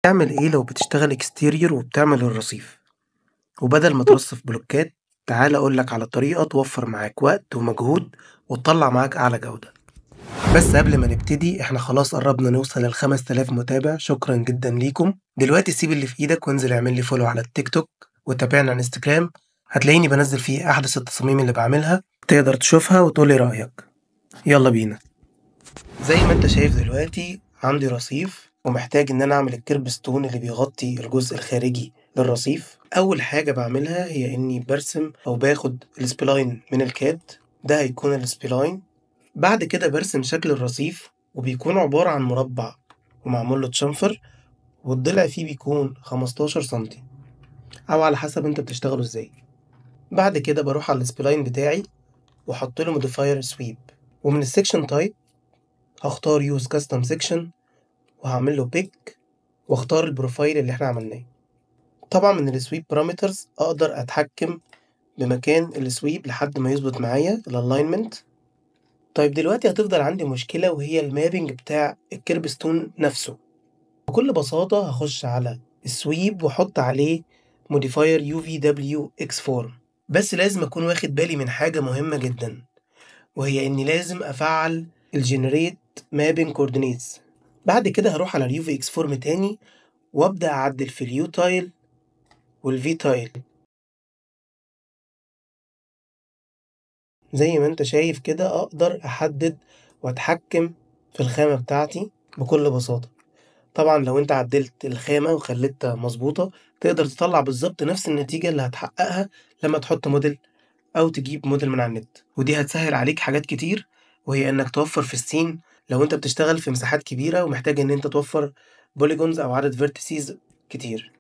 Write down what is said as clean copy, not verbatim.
تعمل ايه لو بتشتغل اكستيريور وبتعمل الرصيف، وبدل ما ترصف بلوكات تعال اقولك على طريقة توفر معاك وقت ومجهود وتطلع معاك اعلى جودة. بس قبل ما نبتدي احنا خلاص قربنا نوصل ل5000 متابع، شكرا جدا ليكم. دلوقتي سيب اللي في ايدك وانزل اعمل لي فولو على التيك توك وتابعنا على انستجرام، هتلاقيني بنزل فيه احدث التصاميم اللي بعملها، تقدر تشوفها وتقولي رأيك. يلا بينا. زي ما انت شايف دلوقتي عندي رصيف ومحتاج ان انا اعمل الكيرب ستون اللي بيغطي الجزء الخارجي للرصيف. اول حاجة بعملها هي اني برسم او باخد السبلاين من الكاد، ده هيكون السبلاين. بعد كده برسم شكل الرصيف وبيكون عبارة عن مربع ومعمول له تشنفر، والضلع فيه بيكون 15 سنتي او على حسب انت بتشتغله ازاي. بعد كده بروح على السبلاين بتاعي واحط له موديفاير سويب، ومن السكشن تايب هختار يوز كاستم سيكشن وهعمل له بيك واختار البروفايل اللي احنا عملناه. طبعا من السويب بارامترز اقدر اتحكم بمكان السويب لحد ما يظبط معايا الالاينمنت. طيب دلوقتي هتفضل عندي مشكلة وهي المابنج بتاع الكيرب ستون نفسه. بكل بساطة هخش على السويب واحط عليه موديفاير يو في دبليو اكس فورم، بس لازم اكون واخد بالي من حاجة مهمة جدا، وهي اني لازم افعل الجنريت مابنج كوردينيتس. بعد كده هروح على اليو في اكس فورم تاني وابدأ اعدل في اليو تايل والفي تايل. زي ما انت شايف كده اقدر احدد واتحكم في الخامة بتاعتي بكل بساطة. طبعا لو انت عدلت الخامة وخليتها مظبوطة تقدر تطلع بالظبط نفس النتيجة اللي هتحققها لما تحط موديل او تجيب موديل من على النت، ودي هتسهل عليك حاجات كتير، وهي انك توفر في السين لو انت بتشتغل في مساحات كبيرة ومحتاج ان انت توفر بوليجونز او عدد فيرتيسيز كتير.